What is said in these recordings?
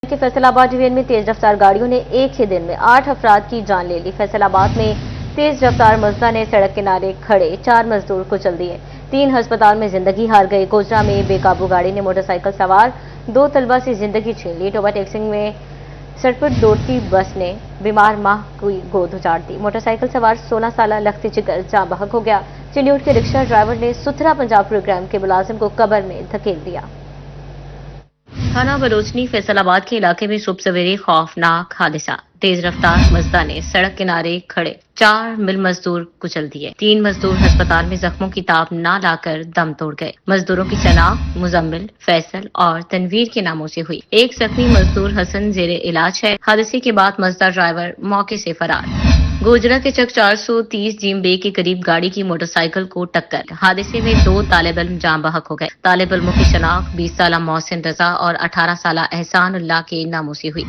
کہ فیصل آباد ڈویژن میں تیز رفتار گاڑیوں نے ایک ہی دن میں 8 افراد کی جان لے لی۔ فیصل آباد میں تیز رفتار مزدہ نے سڑک کنارے کھڑے 4 مزدور کچل دیے، 3 ہسپتال میں زندگی ہار گئے۔ گوجرا میں بے قابو گاڑی نے موٹر سائیکل سوار 2 طلبہ سے زندگی چھین لی۔ ٹوبہ ٹیکسنگ میں سڑپٹ دوڑتی بس نے بیمار ماں کی گود اجاڑ دی۔ موٹر سائیکل سوار 16 سالہ لخت جگر جاں بحق ہو گیا۔ چنیوٹ کے رکشہ ڈرائیور نے ستھرا پنجاب پروگرام کے ملازم کو قبر میں دھکیل دیا۔ تھانہ بلوچنی فیصل آباد کے علاقے میں صبح سویرے خوفناک حادثہ۔ تیز رفتار مزدہ نے سڑک کنارے کھڑے 4 مل مزدور کچل دیے۔ 3 مزدور ہسپتال میں زخموں کی تاب نہ لا کر دم توڑ گئے۔ مزدوروں کی شناخت مزمل، فیصل اور تنویر کے ناموں سے ہوئی۔ ایک زخمی مزدور حسن زیر علاج ہے۔ حادثے کے بعد مزدہ ڈرائیور موقع سے فرار۔ گوجرا کے چک 430 جیم بے کے قریب گاڑی کی موٹر سائیکل کو ٹکر۔ حادثے میں 2 طالب علم جاں بحق ہو گئے۔ طالب علموں کی شناخت 20 سالہ محسن رضا اور 18 سالہ احسان اللہ کے ناموں سے ہوئی۔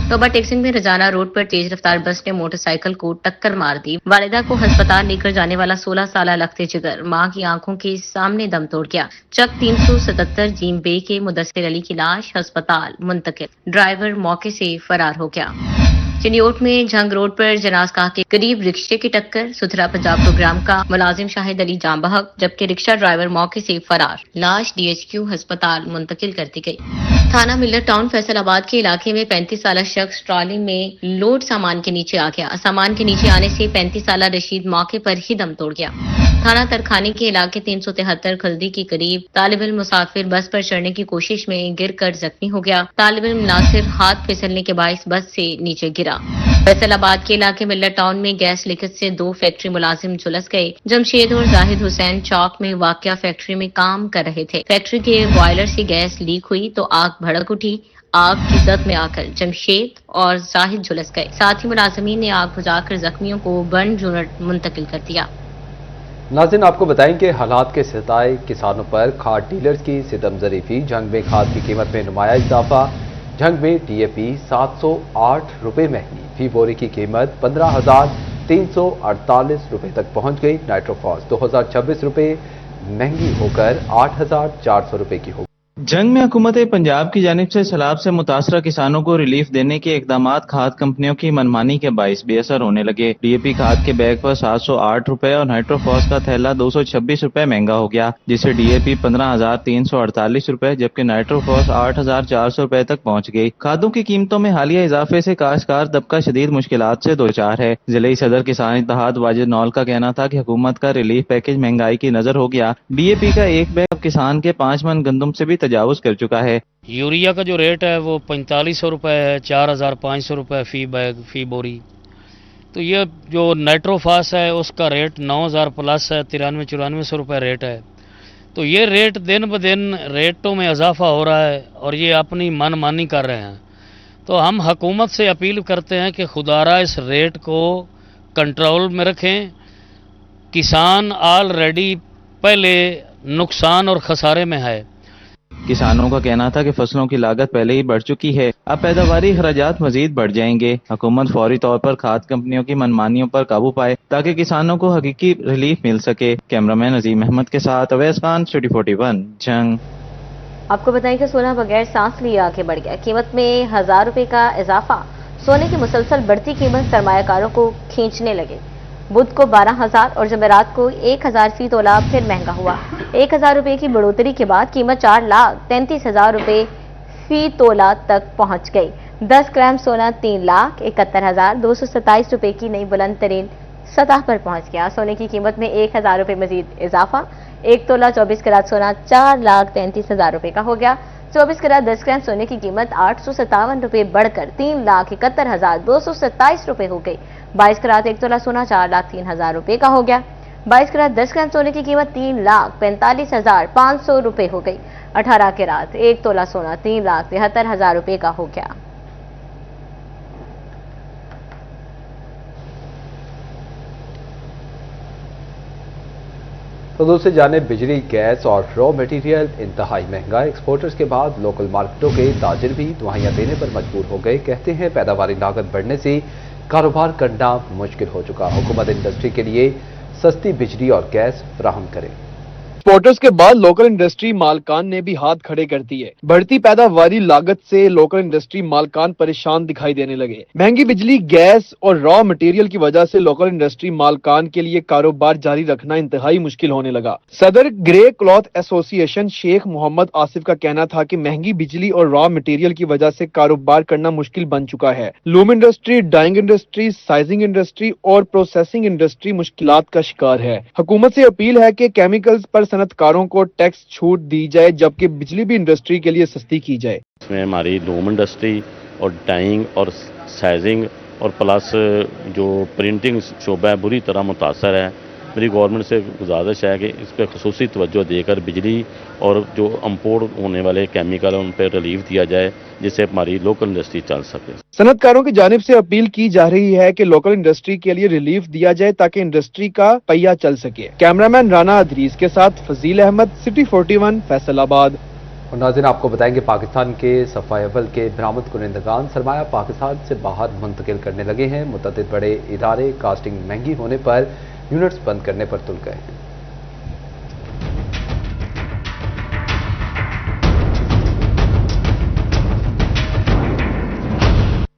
ٹوبہ ٹیکسنگ میں رجانہ روڈ پر تیز رفتار بس نے موٹر سائیکل کو ٹکر مار دی۔ والدہ کو ہسپتال لے کر جانے والا 16 سالہ لخت جگر ماں کی آنکھوں کے سامنے دم توڑ گیا۔ چک 377 جیم بے کے مدثر علی کی لاش ہسپتال منتقل۔ ڈرائیور موقع سے فرار ہو گیا۔ چنیوٹ میں جھنگ روڈ پر جنازگاہ کے قریب رکشے کی ٹکر، ستھرا پنجاب پروگرام کا ملازم شاہد علی جاں بحق جبکہ رکشہ ڈرائیور موقع سے فرار۔ لاش DHQ ہسپتال منتقل کر دی گئی۔ تھانہ ملت ٹاؤن فیصل آباد کے علاقے میں 35 سالہ شخص ٹرالی میں لوڈ سامان کے نیچے آ گیا۔ سامان کے نیچے آنے سے 35 سالہ رشید موقع پر ہی دم توڑ گیا۔ تھانہ ترکھانی کے علاقے 373 کھلدی کے قریب طالب علم مسافر بس پر چڑھنے کی کوشش میں گر کر زخمی ہو گیا۔ طالب علم ناصر ہاتھ پھسلنے کے باعث بس سے نیچے گرا۔ فیصل آباد کے علاقے ملت ٹاؤن میں گیس لیکیج سے 2 فیکٹری ملازم جھلس گئے۔ جمشید اور زاہد حسین چوک میں واقع فیکٹری میں کام کر رہے تھے۔ فیکٹری کے بوائلر سے گیس لیک ہوئی تو آگ بھڑک اٹھی۔ آگ کی زد میں آ کر جمشید اور زاہد جھلس گئے۔ ساتھ ہی ملازمین نے آگ بجھا کر زخمیوں کو برن یونٹ منتقل کر دیا۔ ناظرین آپ کو بتائیں کہ حالات کے ستائے کسانوں پر کھاد ڈیلرز کی ستم ظریفی۔ جنگ میں کھاد کی قیمت میں نمایاں اضافہ۔ جنگ میں DAP 708 روپے مہنگی، فی بوری کی قیمت 15,348 روپے تک پہنچ گئی۔ نائٹروفاس 2026 روپے مہنگی ہو کر 8,400 روپے کی ہو گئی۔ جنگ میں حکومت پنجاب کی جانب سے سیلاب سے متاثرہ کسانوں کو ریلیف دینے کے اقدامات کھاد کمپنیوں کی منمانی کے باعث بے اثر ہونے لگے۔ DAP کھاد کے بیگ پر 708 روپے اور نائٹروفاس کا تھیلا 226 روپے مہنگا ہو گیا، جس سے DAP 15,348 روپے جبکہ نائٹروفاس 8,400 روپے تک پہنچ گئی۔ کھادوں کی قیمتوں میں حالیہ اضافے سے کاشتکار طبقہ شدید مشکلات سے دوچار ہے۔ ضلعی صدر کسان اتحاد واجد نول کا کہنا تھا کہ حکومت کا ریلیف پیکج مہنگائی کی نظر ہو گیا۔ DAP کا ایک بیگ اب کسان کے 5 من گندم سے بھی تجاوز کر چکا ہے۔ یوریا کا جو ریٹ ہے وہ 4500 روپے ہے، 4500 روپے فی بیگ فی بوری۔ تو یہ جو نائٹروفاس ہے اس کا ریٹ 9000 پلس ہے، 9300-9400 روپے ریٹ ہے۔ تو یہ ریٹ دن بدن ریٹوں میں اضافہ ہو رہا ہے اور یہ اپنی من مانی کر رہے ہیں۔ تو ہم حکومت سے اپیل کرتے ہیں کہ خدارہ اس ریٹ کو کنٹرول میں رکھیں۔ کسان آلریڈی پہلے نقصان اور خسارے میں ہے۔ کسانوں کا کہنا تھا کہ فصلوں کی لاگت پہلے ہی بڑھ چکی ہے، اب پیداواری اخراجات مزید بڑھ جائیں گے۔ حکومت فوری طور پر کھاد کمپنیوں کی منمانیوں پر قابو پائے تاکہ کسانوں کو حقیقی ریلیف مل سکے۔ کیمرامین عظیم احمد کے ساتھ اویس خان، سٹی 41 جنگ۔ آپ کو بتائیں کہ سونا بغیر سانس لیے آگے بڑھ گیا۔ قیمت میں 1000 روپے کا اضافہ۔ سونے کی مسلسل بڑھتی قیمت سرمایہ کاروں کو کھینچنے لگے۔ بدھ کو 12,000 اور جمعرات کو 1000 فی تولہ پھر مہنگا ہوا۔ 1000 روپے کی بڑھوتری کے بعد قیمت 4,33,000 روپے فی تولہ تک پہنچ گئی۔ 10 گرام سونا 3,71,227 روپے کی نئی بلند ترین سطح پر پہنچ گیا۔ سونے کی قیمت میں 1000 روپے مزید اضافہ۔ 1 تولہ 24 کیرٹ سونا 4,33,000 روپے کا ہو گیا۔ 24 کیرٹ 10 گرام سونے کی قیمت 857 روپے بڑھ کر 3,71,227 روپے ہو گئی۔ 22 کیرٹ 1 تولہ سونا 4,03,000 روپے کا ہو گیا۔ 22 کیرٹ 10 گرام سونے کی قیمت 3,45,500 روپے ہو گئی۔ 18 کیرٹ 1 تولہ سونا 3,73,000 روپے کا ہو گیا۔ تو دوسری جانب بجلی، گیس اور رو میٹیریل انتہائی مہنگا۔ ایکسپورٹرز کے بعد لوکل مارکیٹوں کے تاجر بھی مہیا دینے پر مجبور ہو گئے۔ کہتے ہیں پیداواری لاگت بڑھنے سے کاروبار کرنا مشکل ہو چکا۔ حکومت انڈسٹری کے لیے سستی بجلی اور گیس فراہم کرے۔ एक्सपोर्टर्स के बाद लोकल इंडस्ट्री मालकान ने भी हाथ खड़े कर दिए। बढ़ती पैदावारी लागत से लोकल इंडस्ट्री मालकान परेशान दिखाई देने लगे। महंगी बिजली, गैस और रॉ मटेरियल की वजह से लोकल इंडस्ट्री मालकान के लिए कारोबार जारी रखना इंतहाई मुश्किल होने लगा। सदर grey cloth association Sheikh Mohammad Asif का कहना था कि महंगी बिजली और रॉ मटेरियल की वजह से कारोबार करना मुश्किल बन चुका है। Loom industry, dyeing industry, sizing industry और प्रोसेसिंग इंडस्ट्री मुश्किलात का शिकार है। हुकूमत से अपील है कि केमिकल्स पर सनतकारों को टैक्स छूट दी जाए, जबकि बिजली भी इंडस्ट्री के लिए सस्ती की जाए। इसमें हमारी लूम इंडस्ट्री और डाइंग और साइजिंग और प्लस जो प्रिंटिंग शोबा है बुरी तरह मुतासर है। मेरी गवर्नमेंट से गुजारिश है कि इस पर खसूसी तवज्जो देकर बिजली और जो इंपोर्ट होने वाले केमिकल उन पर रिलीफ दिया जाए, जिससे हमारी लोकल इंडस्ट्री चल सके। सनतकारों की जानिब से अपील की जा रही है कि लोकल इंडस्ट्री के लिए रिलीफ दिया जाए ताकि इंडस्ट्री का पहिया चल सके। कैमरामैन राना अदरीस के साथ फजील अहमद, सिटी 41, फैसलाबाद। और नाज़रीन, आपको बताएंगे पाकिस्तान के सफाई अव्वल के बरामद कुनिंदगान सरमाया पाकिस्तान से बाहर मुंतकिल करने लगे हैं। मुतअद्दिद बड़े इदारे कास्टिंग महंगी होने पर यूनिट्स बंद करने पर तुल गए हैं।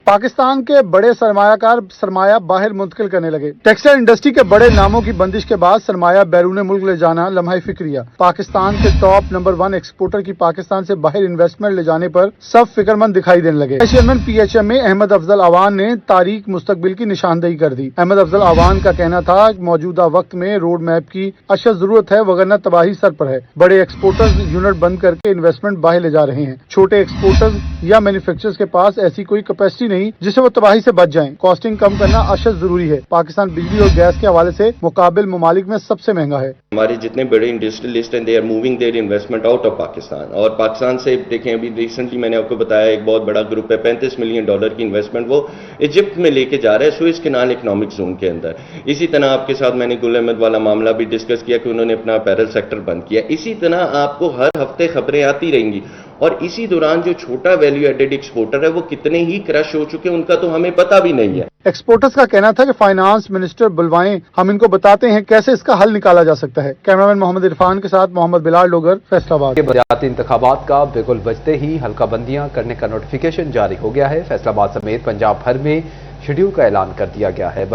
पाकिस्तान के बड़े सरमायाकार सरमाया बाहर मुंतकिल करने लगे। टेक्सटाइल इंडस्ट्री के बड़े नामों की बंदिश के बाद सरमाया बैरून मुल्क ले जाना लम्हा फिक्रिया। पाकिस्तान के टॉप नंबर 1 एक्सपोर्टर की पाकिस्तान से बाहर इन्वेस्टमेंट ले जाने पर सब फिक्रमंद दिखाई देने लगे। चेयरमैन PHMA अहमद अफजल अवान ने तारीख मुस्तकबिल की निशानदेही कर दी। अहमद अफजल अवान का कहना था कि मौजूदा वक्त में रोड मैप की अशद जरूरत है, वगरना तबाही सर पर है। बड़े एक्सपोर्टर्स यूनिट बंद करके इन्वेस्टमेंट बाहर ले जा रहे हैं। छोटे एक्सपोर्टर्स या मैन्युफैक्चरर्स के पास ऐसी कोई कैपेसिटी नहीं जिससे वो तबाही से बच जाएं। कॉस्टिंग कम करना अशद जरूरी है। पाकिस्तान बिजली और गैस के हवाले से मुकाबिल ममालिक में सबसे महंगा है। हमारे जितने बड़े इंडस्ट्रियलिस्ट हैं, they are moving their investment out of Pakistan. और पाकिस्तान से देखें, अभी रिसेंटली मैंने आपको बताया एक बहुत बड़ा ग्रुप है, $35 मिलियन की इन्वेस्टमेंट वो इजिप्ट में लेके जा रहा है, सुएज कैनाल इकोनॉमिक जोन के अंदर। इसी तरह आपके साथ मैंने गुल अहमद वाला मामला भी डिस्कस किया कि उन्होंने अपना अपैरल सेक्टर बंद किया। इसी तरह आपको हर हफ्ते खबरें आती रहेंगी। और इसी दौरान जो छोटा वैल्यू एडेड एक्सपोर्टर है वो कितने ही क्रश हो चुके हैं उनका तो हमें पता भी नहीं है। एक्सपोर्टर्स का कहना था कि फाइनेंस मिनिस्टर बुलवाएं, हम इनको बताते हैं कैसे इसका हल निकाला जा सकता है। कैमरामैन मोहम्मद इरफान के साथ मोहम्मद बिलाल लोगर, फैसलाबाद। बलदियाती इंतखाबात का बिगुल बजते ही हल्का बंदियां करने का नोटिफिकेशन जारी हो गया है। फैसलाबाद समेत पंजाब भर में शेड्यूल का ऐलान कर दिया गया है।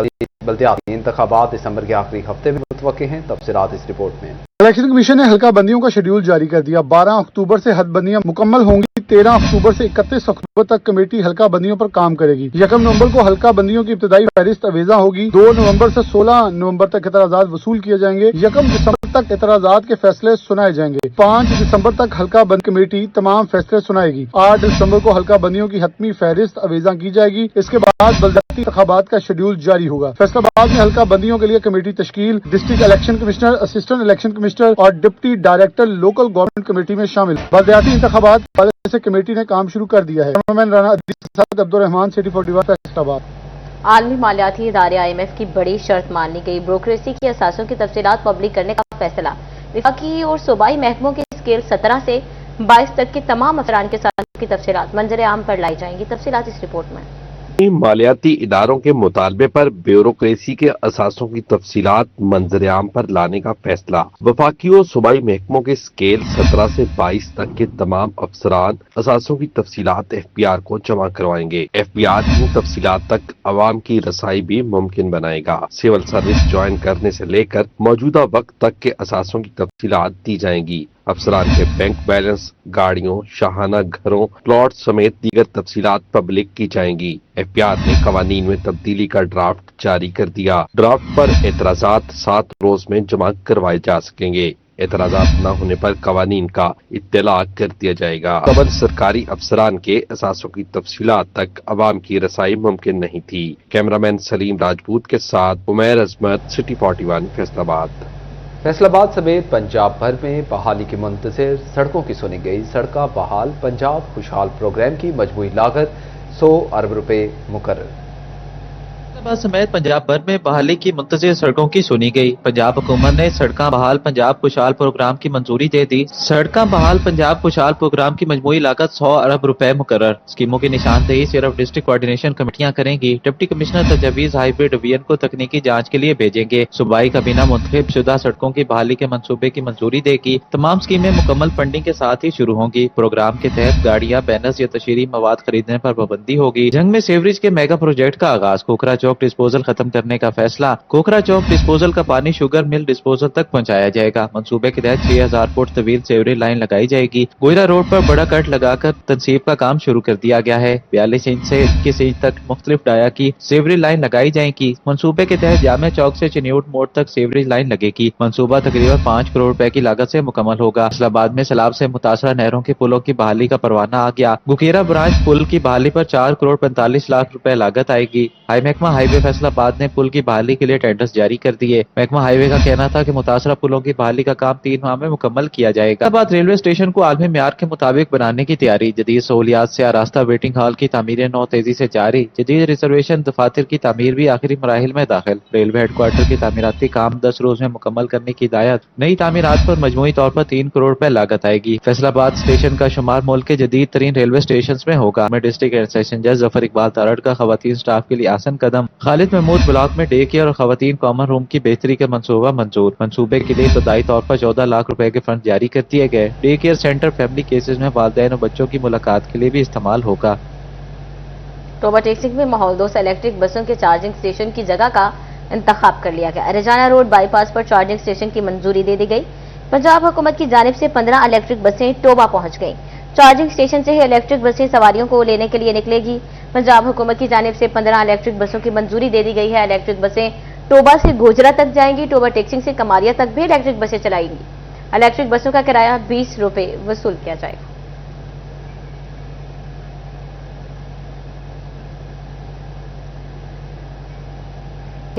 बलदियाती इंतखाबात दिसंबर के आखिरी हफ्ते में मुतवक्के हैं। तफसीलात इस रिपोर्ट में। इलेक्शन कमीशन ने हल्का बंदियों का शेड्यूल जारी कर दिया। 12 अक्टूबर से हदबंदियां मुकम्मल होंगी। 13 अक्टूबर से 31 अक्टूबर तक कमेटी हल्का बंदियों पर काम करेगी। 1 नवंबर को हल्का बंदियों की इब्तदाई फहरिस्त अवेजा होगी। 2 नवंबर से 16 नवंबर तक एतराजात वसूल किए जाएंगे। 1 दिसंबर तक एतराजात के फैसले सुनाए जाएंगे। 5 दिसंबर तक हल्का बंद कमेटी तमाम फैसले सुनाएगी। 8 दिसंबर को हल्का बंदियों की हतमी फहरिस्त अवेजा की जाएगी। इसके बाद बलदियाती इंतखाबात का शेड्यूल जारी होगा। फैसलाबाद में हल्का बंदियों के लिए कमेटी तश्कील, district election commissioner, assistant election commissioner और deputy director local government committee में शामिल। बलदियाती इंतखाबात से कमेटी ने काम शुरू कर दिया है। कैमरामैन राना अदरीस के साथ अब्दुल रहमान, सिटी 41, फैसलाबाद। आलमी मालियाती इदारे IMF की बड़ी शर्त मान ली गई। ब्रोकरेसी की असासों की तफसीलात पब्लिक करने का फैसला। विफाकी और सूबाई महकमों की स्केल 17 से 22 तक के तमाम अफरान के साथ की तफसीलात मंजर आम पर लाई जाएंगी। तफसीलात इस रिपोर्ट में। मालियाती इदारों के मुतालबे पर ब्यूरोक्रेसी के असासों की तफसीलात मंजर-ए-आम पर लाने का फैसला। वफाकी और सूबाई महकमों के स्केल 17 से 22 तक के तमाम अफसरान असासों की तफसीलात FPR को जमा करवाएंगे। FPR इन तफसीलात तक अवाम की रसाई भी मुमकिन बनाएगा। सिविल सर्विस ज्वाइन करने से लेकर मौजूदा वक्त तक के असासों की तफसीलात दी जाएंगी। अफसरान के बैंक बैलेंस, गाड़ियों, शाहाना घरों, प्लॉट समेत दीगर तफसीलात पब्लिक की जाएंगी। FPR ने कवानीन में तब्दीली का ड्राफ्ट जारी कर दिया। ड्राफ्ट पर एतराजात 7 रोज में जमा करवाए जा सकेंगे। एतराजात न होने पर कवानीन का इत्तला कर दिया जाएगा। कबल सरकारी अफसरान के असासों की तफसीलात तक अवाम की रसाई मुमकिन नहीं थी। कैमरामैन सलीम राजपूत के साथ उमैर अजमत, सिटी 41, फैसलाबाद। फैसलाबाद समेत पंजाब भर में बहाली की मुंतज़िर सड़कों की सुनी गई। सड़का बहाल, पंजाब खुशहाल प्रोग्राम की मजमूई लागत 100 अरब रुपए मुकर्रर। फैसलाबाद समेत पंजाब भर में बहाली की मुंतज़िर सड़कों की सुनी गई। पंजाब हुकूमत ने सड़कां बहाल पंजाब खुशहाल प्रोग्राम की मंजूरी दे दी। सड़कां बहाल पंजाब खुशहाल प्रोग्राम की मजमूई लागत 100 अरब रुपए मुकर्रर। स्कीमों की निशानदेही सिर्फ डिस्ट्रिक्ट कोऑर्डिनेशन कमेटियां करेंगी। डिप्टी कमिश्नर तजावीज हाईवे डिवीजन को तकनीकी जांच के लिए भेजेंगे। सूबाई काबीना मुंतखब शुदा सड़कों की बहाली के मंसूबे की मंजूरी देगी। तमाम स्कीमें मुकम्मल फंडिंग के साथ ही शुरू होंगी। प्रोग्राम के तहत गाड़ियां, बैनर्स या तशहरी मवाद खरीदने पर पाबंदी होगी। जंग में सेवरेज के मेगा प्रोजेक्ट का आगाज। कोकरा चौक डिस्पोजल खत्म करने का फैसला। कोकरा चौक डिस्पोजल का पानी शुगर मिल डिस्पोजल तक पहुंचाया जाएगा। मंसूबे के तहत 6000 फुट तवील सेवरेज लाइन लगाई जाएगी। गोयरा रोड पर बड़ा कट लगाकर तनसीब का काम शुरू कर दिया गया है। 42 इंच से 21 इंच तक मुख्तलिफ डाया की सेवरेज लाइन लगाई जाएगी। मंसूबे के तहत जामे चौक से चनियोट मोड़ तक सेवरेज लाइन लगेगी। मंसूबा तकरीबन 5 करोड़ रुपए की लागत से मुकम्मल होगा। फैसलाबाद में सैलाब से मुतासरा नहरों के पुलों की बहाली का परवाना आ गया। गुकेरा ब्रांच पुल की बहाली पर 4 करोड़ 45 लाख रुपए लागत आएगी। हाई महकमा हाईवे फैसलाबाद ने पुल की बहाली के लिए टेंडर्स जारी कर दिए। महकमा हाईवे का कहना था कि मुतासरा पुलों की बहाली का काम 3 माह में मुकम्मल किया जाएगा। फैसलाबाद रेलवे स्टेशन को आलमी मेयार के मुताबिक बनाने की तैयारी। जदीद सहूलियात से आरास्ता वेटिंग हॉल की तामीरें 9 तेजी से जारी। जदीद रिजर्वेशन दफातर की तामीर भी आखिरी मराहिल में दाखिल। रेलवे हेडक्वार्टर की तामीराती काम 10 रोज में मुकम्मल करने की हिदायत। नई तामीरात पर मजमूई तौर पर 3 करोड़ रुपए लागत आएगी। फैसलाबाद स्टेशन का शुमार मुल्क के जदीद तरीन रेलवे स्टेशन में होगा। डिस्ट्रिक्ट एंड सेशन जज जफर इकबाल तारड़ का खवातीन स्टाफ के लिए आसन कदम। खालिद महमूद ब्लॉक में डे केयर और खवातीन कॉमन रूम की बेहतरी का मंसूबा मंजूर। मंसूबे के लिए इब्तदाई तौर पर 14 लाख रुपए के फंड जारी कर दिए गए। Day care centre family cases में वालिदैन और बच्चों की मुलाकात के लिए भी इस्तेमाल होगा। टोबा टेक्सिंग में माहौल दोस्त इलेक्ट्रिक बसों के चार्जिंग स्टेशन की जगह का इंतखाब कर लिया गया। रजाना रोड बाईपास पर चार्जिंग स्टेशन की मंजूरी दे दी गई। पंजाब हुकूमत की जानिब से 15 इलेक्ट्रिक बसें टोबा पहुंच गईं। चार्जिंग स्टेशन से ही इलेक्ट्रिक बसें सवारियों को लेने के लिए निकलेगी। पंजाब हुकूमत की जानिब से 15 इलेक्ट्रिक बसों की मंजूरी दे दी गई है। इलेक्ट्रिक बसें टोबा से गोजरा तक जाएंगी। टोबा टेक्सिंग से कमारिया तक भी इलेक्ट्रिक बसें चलाएंगी। इलेक्ट्रिक बसों का किराया 20 रुपए वसूल किया जाएगा।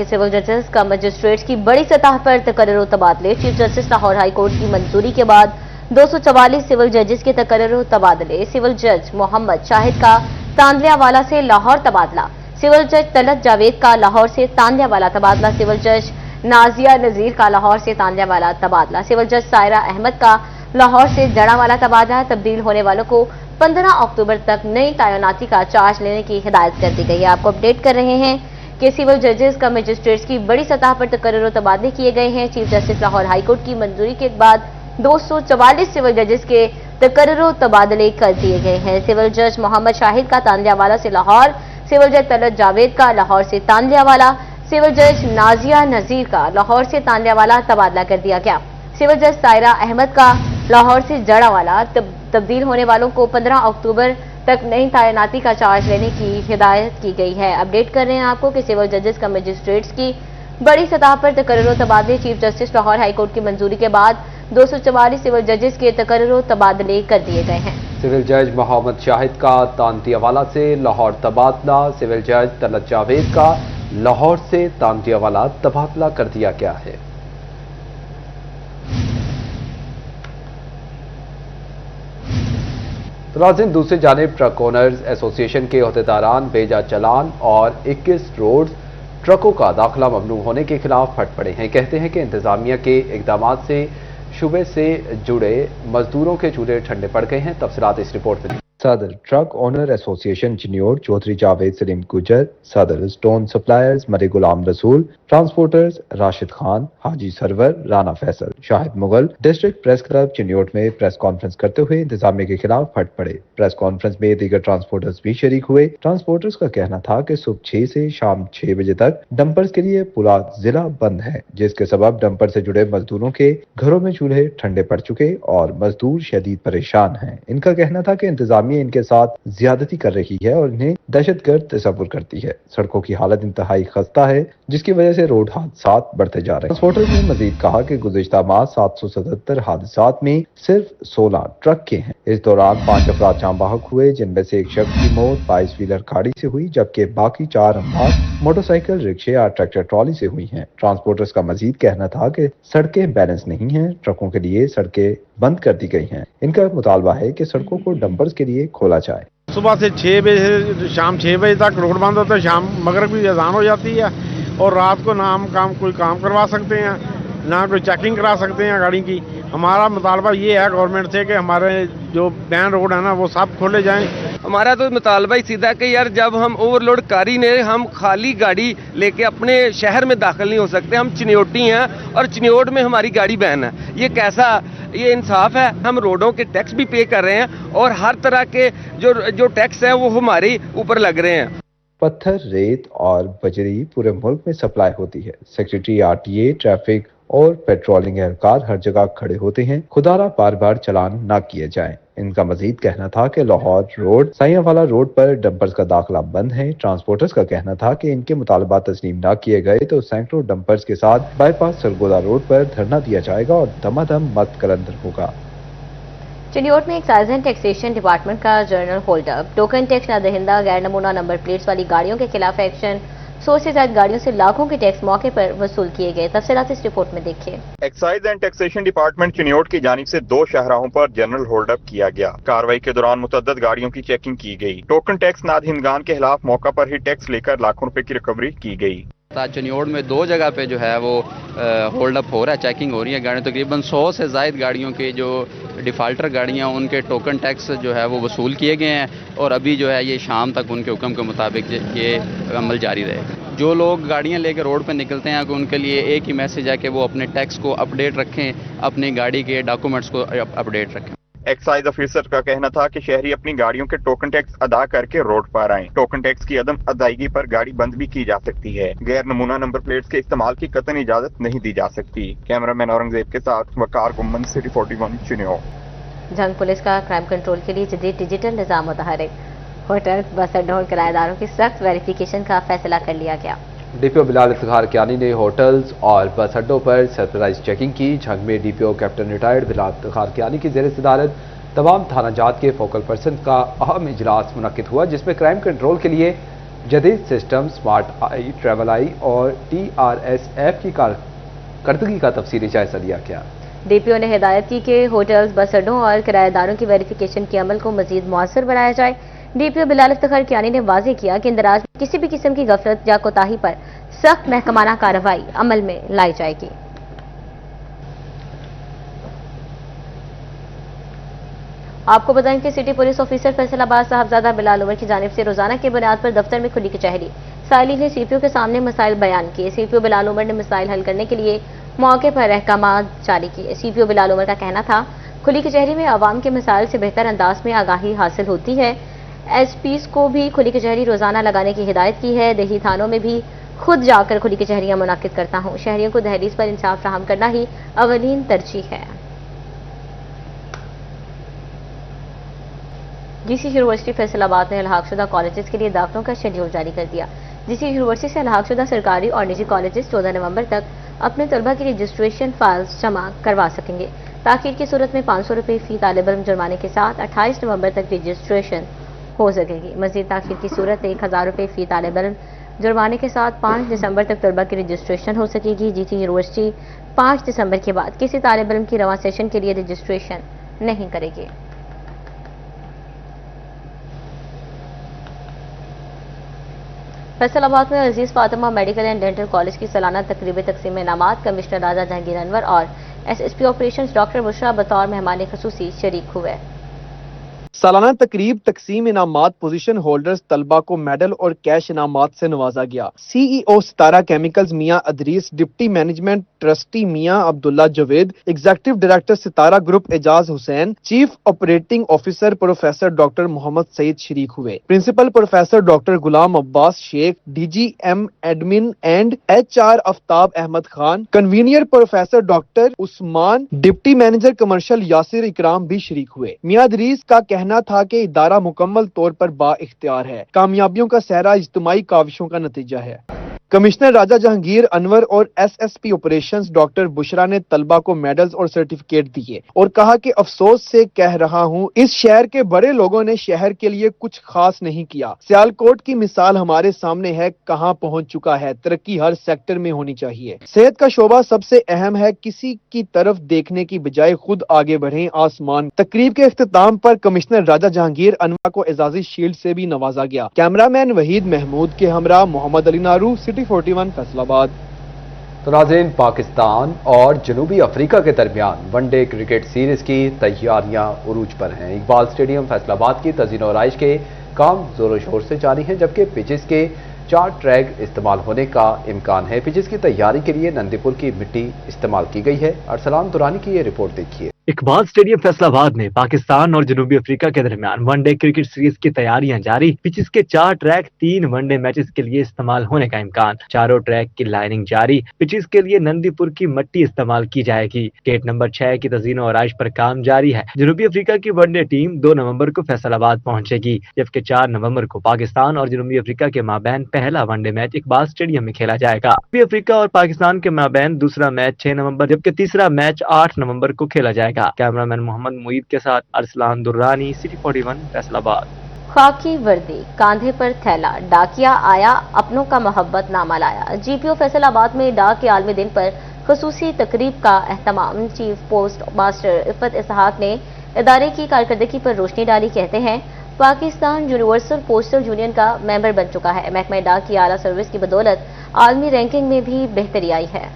सिविल जजेस का मजिस्ट्रेट्स की बड़ी सतह पर तकर्रुर व तबादले। Chief justice Lahore high court की मंजूरी के बाद 244 सिविल जजेस के तकर्रुर तबादले। सिविल जज मोहम्मद शाहिद का तांदलियावाला से लाहौर तबादला। सिविल जज तलत जावेद का लाहौर से तांदलियावाला तबादला। सिविल जज नाजिया नजीर का लाहौर से तांदलियावाला तबादला। सिविल जज सायरा अहमद का लाहौर से जड़ावाला तबादला। तब्दील होने वालों को 15 अक्टूबर तक नई तैनाती का चार्ज लेने की हिदायत कर दी गई है। आपको अपडेट कर रहे हैं कि सिविल जजेस का मजिस्ट्रेट्स की बड़ी सतह पर तकर्रुर तबादले किए गए हैं। चीफ जस्टिस लाहौर हाईकोर्ट की मंजूरी के बाद 244 सिविल जजेस के तकर्रुर तबादले कर दिए गए हैं। सिविल जज मोहम्मद शाहिद का तांदलियावाला से लाहौर। सिविल जज तलत जावेद का लाहौर से तांदलियावाला। सिविल जज नाजिया नजीर का लाहौर से तांदलियावाला तबादला कर दिया गया। सिविल जज सायरा अहमद का लाहौर से जड़ावाला। तब्दील होने वालों को 15 अक्टूबर तक नई तैनाती का चार्ज लेने की हिदायत की गई है। अपडेट कर रहे हैं आपको कि सिविल जजेस का मजिस्ट्रेट्स की बड़ी सतह पर तकर्रुर तबादले। चीफ जस्टिस लाहौर हाईकोर्ट की मंजूरी के बाद 244 सिविल जजेस के तकर्रुर तबादले कर दिए गए हैं। सिविल जज मोहम्मद शाहिद का तांतियावाला से लाहौर तबादला। सिविल जज तलत जावेद का लाहौर से तांतियावाला तबादला कर दिया गया है। तो नाज़रीन, दूसरी जानिब ट्रक ओनर्स एसोसिएशन के अहदेदारान बेजा चलान और 21 रोड ट्रकों का दाखिला ममनू होने के खिलाफ फट पड़े हैं। कहते हैं कि इंतजामिया के इकदाम से शुबे से जुड़े मजदूरों के चूल्हे ठंडे पड़ गए हैं। तफसीलात इस रिपोर्ट में। सदर truck owner association Chiniot Chaudhry Javed Saleem Gujjar, सदर stone suppliers Murree Ghulam Rasool, transporters Rashid Khan, Haji Sarwar, Rana Faisal, Shahid Mughal district press club Chiniot में प्रेस कॉन्फ्रेंस करते हुए इंतजामिया के खिलाफ फट पड़े। प्रेस कॉन्फ्रेंस में दीगर ट्रांसपोर्टर्स भी शरीक हुए। ट्रांसपोर्टर्स का कहना था कि सुबह 6 से शाम 6 बजे तक डंपर्स के लिए पूरा जिला बंद है, जिसके सबब डंपर से जुड़े मजदूरों के घरों में चूल्हे ठंडे पड़ चुके और मजदूर शदीद परेशान हैं। इनका कहना था कि इंतजामिया इनके साथ ज्यादती कर रही है और इन्हें दहशतगर्द तस्वुर करती है। सड़कों की हालत इंतहाई खस्ता है, जिसकी वजह से रोड हादसात बढ़ते जा रहे हैं। ट्रांसपोर्टर्स ने मजीद कहा कि गुज़िश्ता माह 777 हादसात में सिर्फ 16 ट्रक के हैं। इस दौरान 5 अफराद जान बहक हुए, जिनमें से एक शख्स की मौत 22 व्हीलर गाड़ी से हुई, जबकि बाकी 4 अमवात मोटरसाइकिल, रिक्शे या ट्रैक्टर ट्रॉली से हुई हैं। ट्रांसपोर्टर्स का मजीद कहना था कि सड़कें बैलेंस नहीं हैं, ट्रकों के लिए सड़कें बंद कर दी गई हैं। इनका मुतालबा है कि सड़कों को डंपर्स के लिए खोला जाए। صبح سے 6 بجے سے شام 6 بجے تک روڈ بند ہوتا ہے, شام مغرب کی اذان ہو جاتی ہے, اور رات کو نہ ہم کوئی کام کروا سکتے ہیں نہ کوئی چیکنگ کرا سکتے ہیں گاڑی کی. ہمارا مطالبہ یہ ہے گورنمنٹ سے کہ ہمارے جو مین روڈ ہے نا وہ سب کھولے جائیں. ہمارا تو مطالبہ ہی سیدھا کہ یار جب ہم اوور لوڈ کاری نے ہم خالی گاڑی لے کے اپنے شہر میں داخل نہیں ہو سکتے, ہم چنیوٹی ہیں اور چنیوٹ میں ہماری گاڑی بین ہے. یہ کیسا یہ انصاف ہے؟ ہم روڈوں کے ٹیکس بھی پے کر رہے ہیں اور ہر طرح کے جو ٹیکس ہیں وہ ہمارے اوپر لگ رہے ہیں. پتھر, ریت اور بجری پورے ملک میں سپلائی ہوتی ہے. سیکریٹری RTA, ٹریفک اور پیٹرولنگ اہلکار ہر جگہ کھڑے ہوتے ہیں. خدارہ بار بار چلان نہ کیے جائیں. ان کا مزید کہنا تھا کہ لاہور روڈ, سائیاں والا روڈ پر ڈمپرز کا داخلہ بند ہے. ٹرانسپورٹرز کا کہنا تھا کہ ان کے مطالبات تسلیم نہ کیے گئے تو سینکڑوں ڈمپرز کے ساتھ بائی پاس سرگودا روڈ پر دھرنا دیا جائے گا اور دما دم مت قلندر ہوگا. چنیوٹ میں ایکسائز اینڈ ٹیکسیشن ڈپارٹمنٹ کا جنرل ہولڈ اپ. ٹوکن ٹیکس نہ دہندہ غیر نمونہ نمبر پلیٹس والی گاڑیوں کے خلاف ایکشن. 100 سے زائد گاڑیوں سے لاکھوں کے ٹیکس موقع پر وصول کیے گئے. تفصیلات اس رپورٹ میں دیکھیے. Excise and taxation department Chiniot کی جانب سے 2 شاہراہوں پر جنرل ہولڈ اپ کیا گیا. کارروائی کے دوران متعدد گاڑیوں کی چیکنگ کی گئی. ٹوکن ٹیکس نادہندگان کے خلاف موقع پر ہی ٹیکس لے کر لاکھوں روپے کی ریکوری کی گئی. چنیوٹ میں 2 جگہ پہ جو ہے وہ ہولڈ اپ ہو رہا ہے, چیکنگ ہو رہی ہے گاڑیوں. تقریباً 100 سے زائد گاڑیوں کے جو ڈیفالٹر گاڑیاں ان کے ٹوکن ٹیکس جو ہے وہ وصول کیے گئے ہیں, اور ابھی جو ہے یہ شام تک ان کے حکم کے مطابق یہ عمل جاری رہے گا. جو لوگ گاڑیاں لے کے روڈ پہ نکلتے ہیں کہ ان کے لیے ایک ہی میسج ہے کہ وہ اپنے ٹیکس کو اپڈیٹ رکھیں, اپنی گاڑی کے ڈاکومنٹس کو اپڈیٹ رکھیں. ایکسائز آفیسر کا کہنا تھا کہ شہری اپنی گاڑیوں کے ٹوکن ٹیکس ادا کر کے روڈ پر آئیں. ٹوکن ٹیکس کی عدم ادائیگی پر گاڑی بند بھی کی جا سکتی ہے. غیر نمونہ نمبر پلیٹس کے استعمال کی قطعی اجازت نہیں دی جا سکتی. کیمرہ مین اورنگزیب کے ساتھ وقار گمن, سٹی 41 چنیوٹ. جنگ پولیس کا کرائم کنٹرول کے لیے جدید ڈیجیٹل نظام متحرک. ہوٹل, بس اڈوں اور کرایہ داروں کی سخت ویریفیکیشن کا فیصلہ کر لیا گیا. DPO بلال افتخار کیانی نے ہوٹلز اور بس اڈوں پر سرپرائز چیکنگ کی. جھنگ میں DPO کیپٹن ریٹائرڈ بلال افتخار کیانی کی زیر صدارت تمام تھانہ جات کے فوکل پرسن کا اہم اجلاس منعقد ہوا, جس میں کرائم کنٹرول کے لیے جدید سسٹم, سمارٹ آئی, ٹریول آئی اور TRSF کی کارکردگی کا تفصیلی جائزہ لیا گیا. DPO نے ہدایت کی کہ ہوٹلز, بس اڈوں اور کرایہ داروں کی ویریفیکیشن کے عمل کو مزید مؤثر بنایا جائے. DPO بلال افتخار کیانی نے واضح کیا کہ اندراج میں کسی بھی قسم کی غفلت یا کوتاہی پر سخت محکمانہ کارروائی عمل میں لائی جائے گی. آپ کو بتائیں کہ سٹی پولیس آفیسر فیصل آباد صاحبزادہ بلال عمر کی جانب سے روزانہ کی بنیاد پر دفتر میں کھلی کچہری. سائلین نے CPO کے سامنے مسائل بیان کیے. CPO بلال عمر نے مسائل حل کرنے کے لیے موقع پر احکامات جاری کیے. CPO بلال عمر کا کہنا تھا کھلی کچہری میں عوام کے مسائل سے بہتر انداز میں آگاہی حاصل ہوتی ہے. SPs کو بھی کھلی کچہری روزانہ لگانے کی ہدایت کی ہے. دیہی تھانوں میں بھی خود جا کر کھلی کچہریاں منعقد کرتا ہوں. شہریوں کو دہلیز پر انصاف فراہم کرنا ہی اولین ترجیح ہے. GC یونیورسٹی فیصل آباد نے الحاق شدہ کالجز کے لیے داخلوں کا شیڈول جاری کر دیا. GC یونیورسٹی سے الحاق شدہ سرکاری اور نجی کالجز 14 نومبر تک اپنے طلبہ کی رجسٹریشن فائلز جمع کروا سکیں گے. تاخیر کی صورت میں 500 روپے فی طالب علم جرمانے کے ساتھ 28 نومبر تک رجسٹریشن ہو سکے گی. مزید تاخیر کی صورت 1000 روپے فی طالب علم جرمانے کے ساتھ 5 دسمبر تک طلبہ کی رجسٹریشن ہو سکے گی. GC یونیورسٹی 5 دسمبر کے بعد کسی طالب علم کی رواں سیشن کے لیے رجسٹریشن نہیں کرے گی. فیصل آباد میں Aziz Fatima medical and dental college کی سالانہ تقریب تقسیم انعامات کمشنر راجہ جہانگیر انور اور SSP آپریشنز ڈاکٹر بشرا بطور مہمان خصوصی شریک ہوئے. سالانہ تقریب تقسیم انعامات پوزیشن ہولڈرز طلبہ کو میڈل اور کیش انعامات سے نوازا گیا. CEO ستارہ کیمیکلز میاں Idris, deputy management trustee Mian Abdullah Javed, executive director Sitara group Ijaz Hussain, chief operating officer professor doctor Muhammad Saeed شریک ہوئے. Principal professor doctor Ghulam Abbas Sheikh, DGM admin and HR Aftab Ahmed Khan, convener professor doctor Usman, deputy manager commercial Yasir Ikram بھی شریک ہوئے. میاں ادریس کا کہنا تھا کہ ادارہ مکمل طور پر با اختیار ہے. کامیابیوں کا سہرا اجتماعی کاوشوں کا نتیجہ ہے. कमिश्नर राजा जहांगीर अनवर और एसएसपी ऑपरेशंस डॉक्टर बुशरा ने तलबा को मेडल्स और सर्टिफिकेट दिए और कहा कि अफसोस से कह रहा हूं, इस शहर के बड़े लोगों ने शहर के लिए कुछ खास नहीं किया। सियालकोट की मिसाल हमारे सामने है, कहां पहुंच चुका है। तरक्की हर सेक्टर में होनी चाहिए। सेहत का शोबा सबसे अहम है, किसी की तरफ देखने की बजाय खुद आगे बढ़ें आसमान। तकरीब के इख्तिताम पर कमिश्नर राजा जहांगीर अनवर को एजाजी शील्ड से भी नवाजा गया। कैमरामैन वहीद महमूद के हमरा मोहम्मद अली नारू, सिटी 41 फैसलाबाद। तो नाज़रीन, पाकिस्तान और जनूबी अफ्रीका के दरमियान वनडे क्रिकेट सीरीज की तैयारियां उरूज पर हैं। इकबाल स्टेडियम फैसलाबाद की तज़ीन और आराइश के काम जोरों शोर से जारी हैं, जबकि पिचेस के 4 ट्रैक इस्तेमाल होने का इम्कान है। पिचेस की तैयारी के लिए नंदीपुर की मिट्टी इस्तेमाल की गई है। अरसलान दुरानी की ये रिपोर्ट देखिए। इकबाल स्टेडियम फैसलाबाद में पाकिस्तान और जनूबी अफ्रीका के दरमियान वनडे क्रिकेट सीरीज की तैयारियां जारी। पिचेस के 4 ट्रैक 3 वनडे मैचेस के लिए इस्तेमाल होने का इम्कान। चारों ट्रैक की लाइनिंग जारी। पिचेस के लिए नंदीपुर की मट्टी इस्तेमाल की जाएगी। गेट नंबर 6 की तज़ीन और आराइश पर काम जारी है। जनूबी अफ्रीका की वनडे टीम 2 नवंबर को फैसलाबाद पहुंचेगी, जबकि 4 नवंबर को पाकिस्तान और जनूबी अफ्रीका के माबैन पहला वनडे मैच इकबाल स्टेडियम में खेला जाएगा। जनूबी अफ्रीका और पाकिस्तान के माबैन दूसरा मैच 6 नवंबर जबकि तीसरा मैच 8 नवंबर को खेला जाएगा। कैमरामैन मोहम्मद मुईद के साथ अरसलान दुर्रानी, सिटी 41 फैसलाबाद। खाकी वर्दी, कांधे पर थैला, डाकिया आया, अपनों का मोहब्बत नामा लाया। जीपीओ फैसलाबाद में डाक के आलमी दिन पर खुसूसी तकरीब का एहतमाम। चीफ पोस्ट मास्टर इफ़त इसहाक ने इदारे की कारकर्दगी पर रोशनी डाली। कहते हैं, पाकिस्तान यूनिवर्सल पोस्टल यूनियन का मेंबर बन चुका है। महकमा डाक की आला सर्विस की बदौलत आलमी रैंकिंग में भी बेहतरी आई है।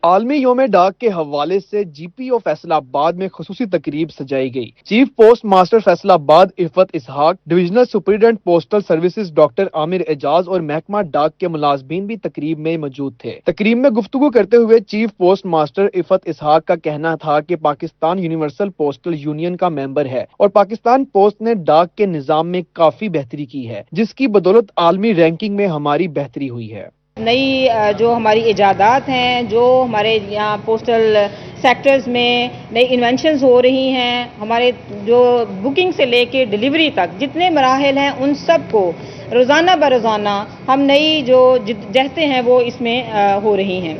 आलमी योम डाक के हवाले से जीपीओ फैसलाबाद में खुसूसी तकरीब सजाई गई। Chief postmaster Faisalabad Iffat Ishaq, divisional superintendent postal services doctor Aamir Ejaz और महकमा डाक के मुलाजमीन भी तकरीब में मौजूद थे। तकरीब में गुफ्तगू करते हुए चीफ पोस्ट मास्टर इफ़त इसहाक का कहना था कि पाकिस्तान यूनिवर्सल पोस्टल यूनियन का मेंबर है और पाकिस्तान पोस्ट ने डाक के निजाम में काफी बेहतरी की है, जिसकी बदौलत आलमी रैंकिंग में हमारी बेहतरी हुई है। नई जो हमारी इजादात हैं, जो हमारे यहाँ पोस्टल सेक्टर्स में नई इन्वेंशंस हो रही हैं, हमारे जो बुकिंग से लेके डिलीवरी तक जितने मराहल हैं, उन सब को रोज़ाना बरोज़ाना हम नई जो जहतें हैं वो इसमें हो रही हैं।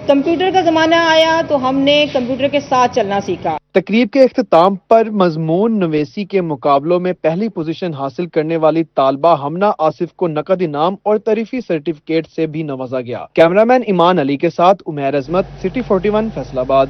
कंप्यूटर का ज़माना आया तो हमने कंप्यूटर के साथ चलना सीखा। तकरीब के इख्तिताम पर मजमून नवेसी के मुकाबलों में पहली पोजीशन हासिल करने वाली तालबा हमना आसिफ को नकद इनाम और तरीफी सर्टिफिकेट से भी नवाजा गया। कैमरामैन ईमान अली के साथ उमैर अजमत, सिटी 41 फैसलाबाद।